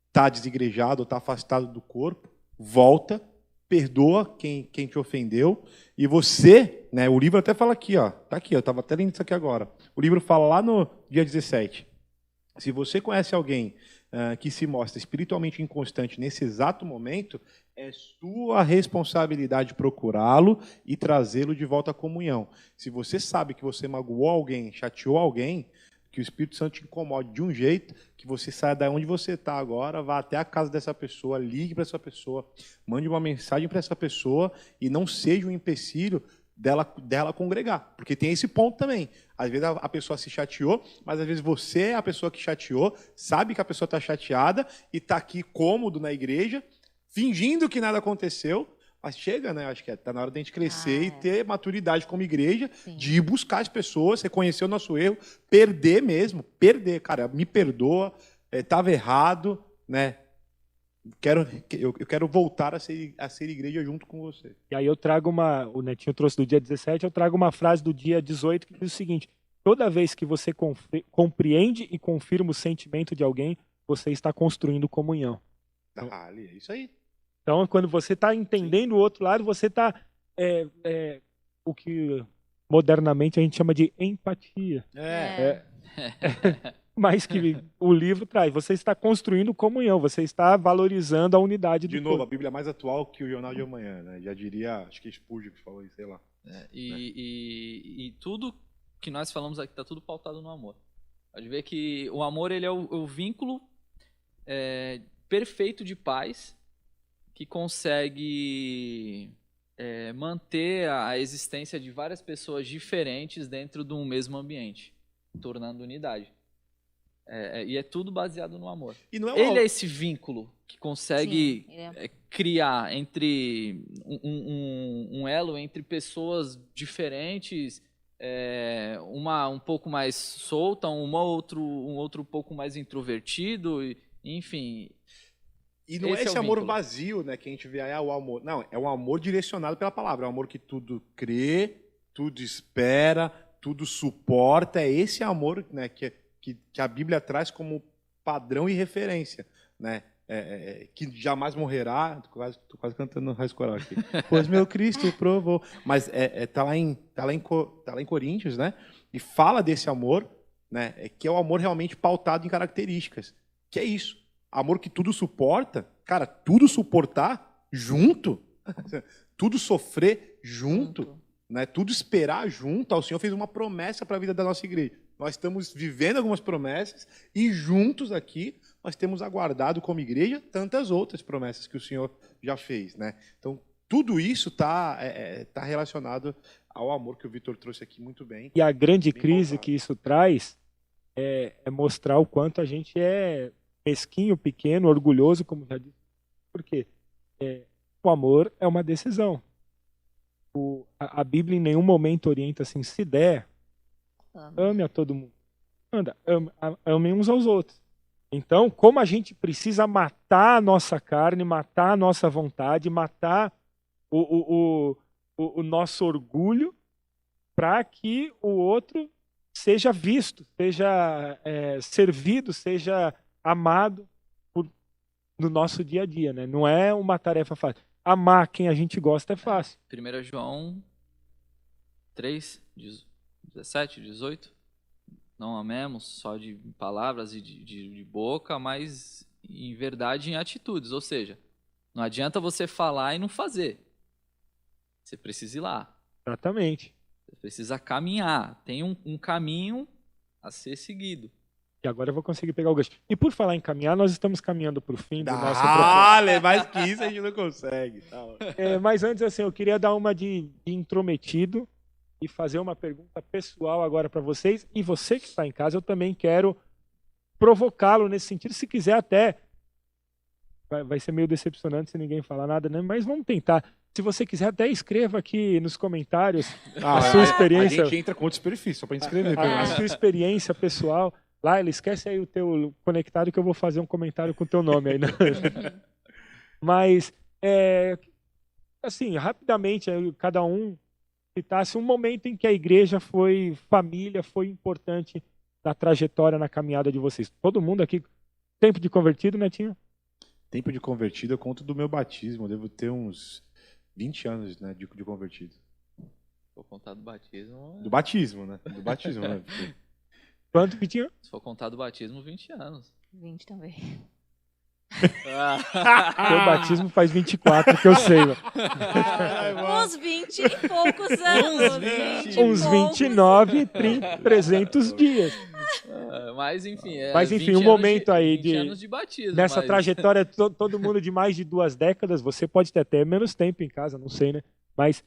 está desigrejado ou está afastado do corpo, volta, perdoa quem te ofendeu, e você, né, o livro até fala aqui, ó, tá aqui, eu estava até lendo isso aqui agora, o livro fala lá no dia 17, se você conhece alguém que se mostra espiritualmente inconstante nesse exato momento, é sua responsabilidade procurá-lo e trazê-lo de volta à comunhão. Se você sabe que você magoou alguém, chateou alguém, que o Espírito Santo te incomode de um jeito que você saia da onde você está agora, vá até a casa dessa pessoa, ligue para essa pessoa, mande uma mensagem para essa pessoa e não seja um empecilho dela congregar. Porque tem esse ponto também. Às vezes a pessoa se chateou, mas às vezes você é a pessoa que chateou, sabe que a pessoa está chateada e está aqui cômodo na igreja, fingindo que nada aconteceu, mas chega, né? Acho que está na hora de a gente crescer e ter maturidade como igreja, de ir buscar as pessoas, reconhecer o nosso erro, perder mesmo, cara, me perdoa, estava errado, né? Eu quero voltar a ser igreja junto com você. E aí eu trago o Netinho trouxe do dia 17, eu trago uma frase do dia 18 que diz o seguinte: toda vez que você compreende e confirma o sentimento de alguém, você está construindo comunhão. É isso aí. Então, quando você está entendendo o outro lado, você está o que modernamente a gente chama de empatia. Mas que o livro traz. Você está construindo comunhão, você está valorizando a unidade do De novo, corpo. a Bíblia é mais atual que o Jornal de Amanhã, né? Já diria, acho que Spurgeon que falou isso, sei lá. E tudo que nós falamos aqui está tudo pautado no amor. Pode ver que o amor ele é o vínculo perfeito de paz que consegue manter a existência de várias pessoas diferentes dentro de um mesmo ambiente, tornando unidade. E é tudo baseado no amor. E não Ele é esse vínculo que consegue Sim, criar entre um elo entre pessoas diferentes, uma um pouco mais solta, um outro um pouco mais introvertido, enfim. E não é esse amor vazio, né, que a gente vê aí, o amor. Não, é um amor direcionado pela palavra. É um amor que tudo crê, tudo espera, tudo suporta. É esse amor, né, que a Bíblia traz como padrão e referência, né? Que jamais morrerá. Tô quase cantando Raiz Coral aqui. Pois meu Cristo provou. Mas tá lá em Coríntios, né? E fala desse amor, né? Que é o amor realmente pautado em características. Que é isso. Amor que tudo suporta. Cara, tudo suportar junto. Tudo sofrer junto. Né? Tudo esperar junto. O Senhor fez uma promessa para a vida da nossa igreja. Nós estamos vivendo algumas promessas e juntos aqui nós temos aguardado como igreja tantas outras promessas que o Senhor já fez, né? Então, tudo isso está relacionado ao amor que o Vitor trouxe aqui muito bem. E a grande crise que isso traz é mostrar o quanto a gente é mesquinho, pequeno, orgulhoso, como já disse. Por quê? O amor é uma decisão. A Bíblia em nenhum momento orienta assim, se der, ame a todo mundo. Amem uns aos outros. Então, como a gente precisa matar a nossa carne, matar a nossa vontade, matar o nosso orgulho para que o outro seja visto, seja servido, seja amado no nosso dia a dia, né? Não é uma tarefa fácil. Amar quem a gente gosta é fácil. 1 João 3, 17, 18. Não amemos só de palavras e de boca, mas em verdade em atitudes. Ou seja, não adianta você falar e não fazer. Você precisa ir lá. Exatamente. Você precisa caminhar. Tem um caminho a ser seguido. E agora eu vou conseguir pegar o gancho. E por falar em caminhar, nós estamos caminhando para o fim do nosso mais que isso a gente não consegue. Mas antes, assim, eu queria dar uma de intrometido e fazer uma pergunta pessoal agora para vocês. E você que está em casa, eu também quero provocá-lo nesse sentido. Se quiser até... Vai ser meio decepcionante se ninguém falar nada, né? Mas vamos tentar. Se você quiser, até escreva aqui nos comentários a sua experiência. A gente entra com outro perfil, só para escrever. A sua experiência pessoal. Laila, esquece aí o teu conectado que eu vou fazer um comentário com o teu nome aí. Né? Mas, assim, rapidamente, cada um citasse um momento em que a igreja foi família, foi importante na trajetória, na caminhada de vocês. Todo mundo aqui, tempo de convertido, Netinho? Tempo de convertido, eu conto do meu batismo. Eu devo ter uns 20 anos, né, de convertido. Vou contar do batismo... Do batismo, né? Do batismo, né? Quanto que tinha? Se for contar do batismo, 20 anos. 20 também. Meu batismo faz 24, que eu sei. Uns 20 e poucos anos. Uns 29, 300 dias. Mas enfim, Mas enfim, 20 um momento anos aí 20 anos de batismo. nessa mas... trajetória, todo mundo de mais de 2 décadas, você pode ter até menos tempo em casa, não sei, né? Mas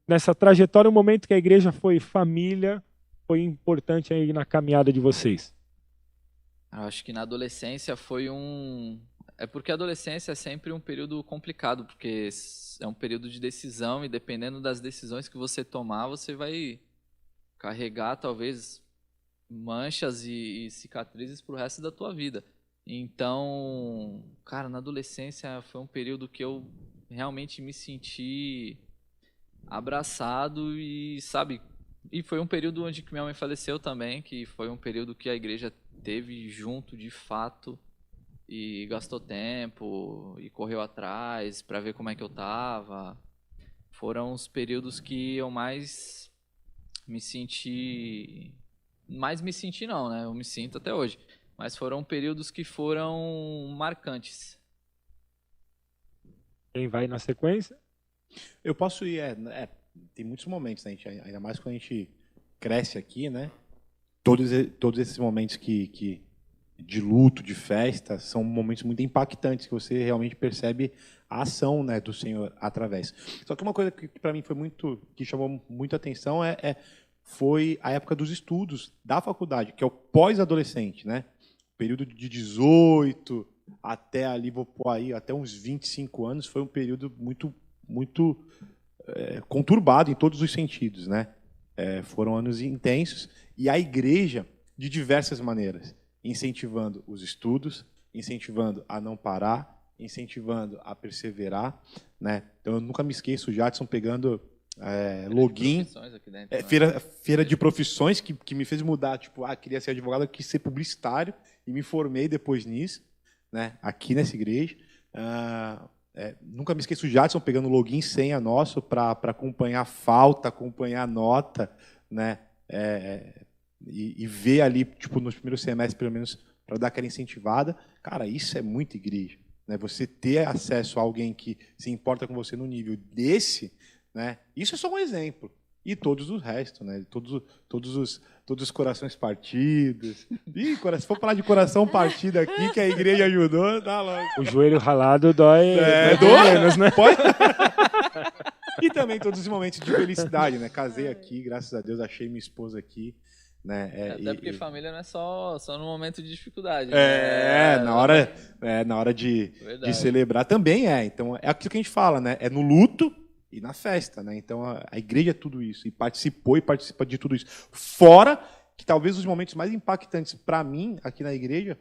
nessa trajetória, um momento que a igreja foi família, foi importante aí na caminhada de vocês. Eu acho que na adolescência foi É porque a adolescência é sempre um período complicado, porque é um período de decisão e dependendo das decisões que você tomar, você vai carregar talvez manchas e cicatrizes pro resto da tua vida. Então, cara, na adolescência foi um período que eu realmente me senti abraçado e, sabe, e foi um período onde que minha mãe faleceu também, que foi um período que a igreja teve junto de fato e gastou tempo e correu atrás para ver como é que eu tava. Foram os períodos que eu mais me senti não, né? Eu me sinto até hoje, mas foram períodos que foram marcantes. Quem vai na sequência? Eu posso ir, tem muitos momentos, né? Ainda mais quando a gente cresce aqui, né? Todos esses momentos que de luto, de festa, são momentos muito impactantes, que você realmente percebe a ação, né, do Senhor através. Só que uma coisa que para mim que chamou muito a atenção foi a época dos estudos da faculdade, que é o pós-adolescente, né? Período de 18 até ali, vou pôr aí, até uns 25 anos, foi um período muito conturbado em todos os sentidos, né? Foram anos intensos, e a igreja, de diversas maneiras, incentivando os estudos, incentivando a não parar, incentivando a perseverar, né? Então eu nunca me esqueço, o Jadson pegando login, feira de profissões que me fez mudar, tipo, queria ser advogado, eu quis ser publicitário e me formei depois nisso, né? Aqui nessa igreja. Nunca me esqueço o Jadson pegando login senha nosso para acompanhar falta, acompanhar nota, né? E ver ali, tipo, nos primeiros semestres, pelo menos, para dar aquela incentivada. Cara, isso é muito igreja, né? Você ter acesso a alguém que se importa com você no nível desse, né? Isso é só um exemplo. E todos os restos, né? Todos os corações partidos. Ih, se for falar de coração partido aqui, que a igreja ajudou, tá logo. O joelho ralado dói menos, né? Pode? E também todos os momentos de felicidade, né? Casei aqui, graças a Deus, achei minha esposa aqui. Né? Até porque família não é só no momento de dificuldade. Na hora de celebrar também é. Então, é aquilo que a gente fala, né? É no luto e na festa, né? Então, a igreja é tudo isso. E participa de tudo isso. Fora que talvez os momentos mais impactantes para mim, aqui na igreja,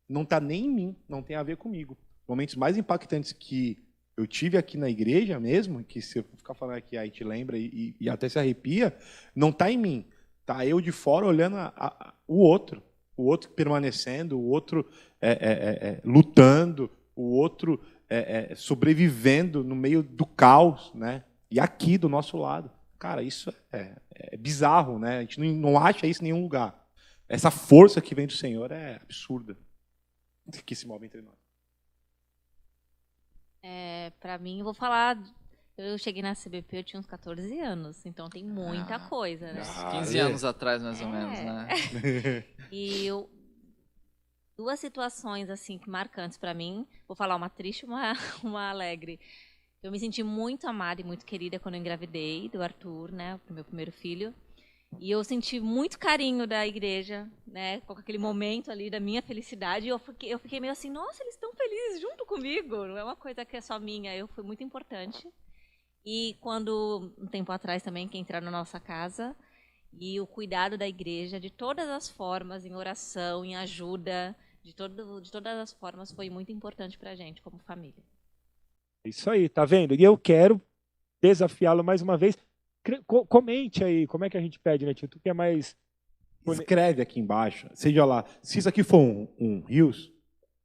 não está nem em mim, não tem a ver comigo. Momentos mais impactantes que eu tive aqui na igreja mesmo, que se eu ficar falando aqui, aí te lembra e até se arrepia, não está em mim. Tá eu de fora olhando o outro permanecendo, o outro lutando, o outro sobrevivendo no meio do caos, né? E aqui do nosso lado. Cara, isso é bizarro, né? A gente não acha isso em nenhum lugar. Essa força que vem do Senhor é absurda, que se move entre nós. Para mim, eu vou falar... Eu cheguei na CBP, eu tinha uns 14 anos, então tem muita coisa, né? 15 anos atrás, mais ou menos, né? E duas situações, assim, que marcantes para mim. Vou falar uma triste e uma alegre. Eu me senti muito amada e muito querida quando eu engravidei do Arthur, né? O meu primeiro filho. E eu senti muito carinho da igreja, né? Com aquele momento ali da minha felicidade. E eu fiquei meio assim, nossa, eles estão felizes junto comigo. Não é uma coisa que é só minha. Eu fui muito importante. E quando, um tempo atrás também, que entraram na nossa casa, e o cuidado da igreja, de todas as formas, em oração, em ajuda, de todas as formas, foi muito importante para a gente, como família. Isso aí, tá vendo? E eu quero desafiá-lo mais uma vez. Comente aí, como é que a gente pede, né, tio? Tu que é mais... Escreve aqui embaixo, seja lá, se isso aqui for um Reels,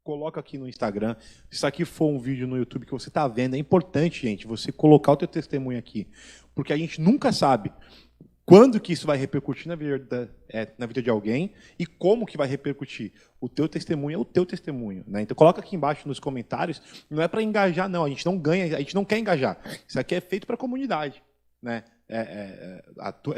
coloca aqui no Instagram. Se isso aqui for um vídeo no YouTube que você está vendo, é importante, gente, você colocar o teu testemunho aqui. Porque a gente nunca sabe quando que isso vai repercutir na vida de alguém e como que vai repercutir. O teu testemunho é o teu testemunho, né? Então coloca aqui embaixo nos comentários. Não é para engajar, não. A gente não ganha, a gente não quer engajar. Isso aqui é feito para a comunidade, né?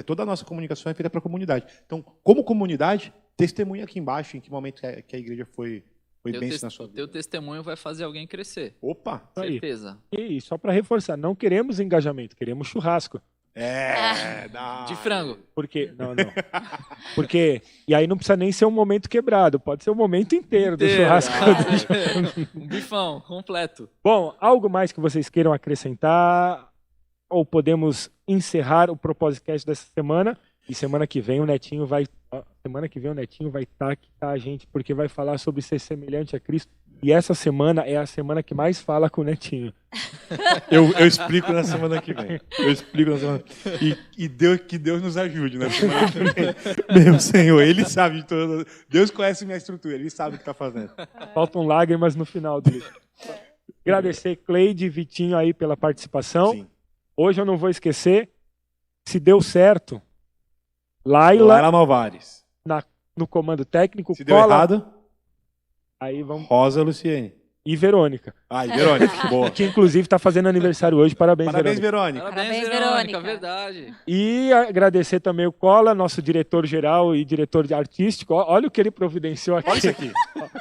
Toda a nossa comunicação é feita para a comunidade. Então, como comunidade, testemunha aqui embaixo em que momento que a igreja foi bênção na sua O vida. teu testemunho vai fazer alguém crescer. Opa! Aí. Certeza. E só para reforçar, não queremos engajamento, queremos churrasco. De frango. Porque, não. Porque, e aí não precisa nem ser um momento quebrado, pode ser o momento inteiro do churrasco. Um bifão completo. Bom, algo mais que vocês queiram acrescentar? Ou podemos encerrar o Propositcast dessa semana? E semana que vem o Netinho vai estar aqui, tá, gente? Porque vai falar sobre ser semelhante a Cristo. E essa semana é a semana que mais fala com o Netinho. Eu explico na semana que vem. Que Deus nos ajude na semana que vem. Meu Senhor, Ele sabe de tudo. Deus conhece minha estrutura, Ele sabe o que está fazendo. Faltam lágrimas no final do livro. Agradecer Cleide e Vitinho aí pela participação. Sim. Hoje eu não vou esquecer, se deu certo, Laila Malvares. no comando técnico, Se deu errado, aí vamos... Rosa Luciene. E Verônica, Ai, Verônica, boa. que inclusive está fazendo aniversário hoje. Parabéns, Parabéns, Verônica. Verônica. Parabéns, Parabéns, Verônica. Verônica. Verdade. E agradecer também o Cola, nosso diretor-geral e diretor de artístico. Olha o que ele providenciou aqui. Olha isso aqui.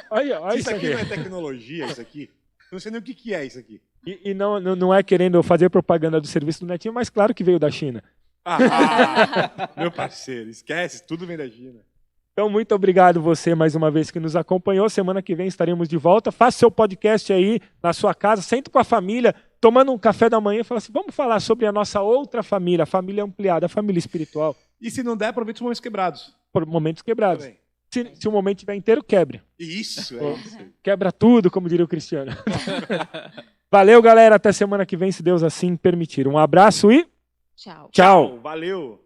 Olha Se isso isso aqui aqui. não é tecnologia, isso aqui. Eu não sei nem o que é isso aqui. E não é querendo fazer propaganda do serviço do Netinho, mas claro que veio da China. Meu parceiro, esquece, tudo vem da China. Então, muito obrigado você mais uma vez que nos acompanhou. Semana que vem estaremos de volta. Faça seu podcast aí na sua casa, sente com a família, tomando um café da manhã e fala assim, vamos falar sobre a nossa outra família, a família ampliada, a família espiritual. E se não der, aproveita os momentos quebrados. Por momentos quebrados. Também. Se o momento estiver inteiro, quebre. Isso. Quebra tudo, como diria o Cristiano. Valeu, galera. Até semana que vem, se Deus assim permitir. Um abraço e Tchau. tchau. Valeu.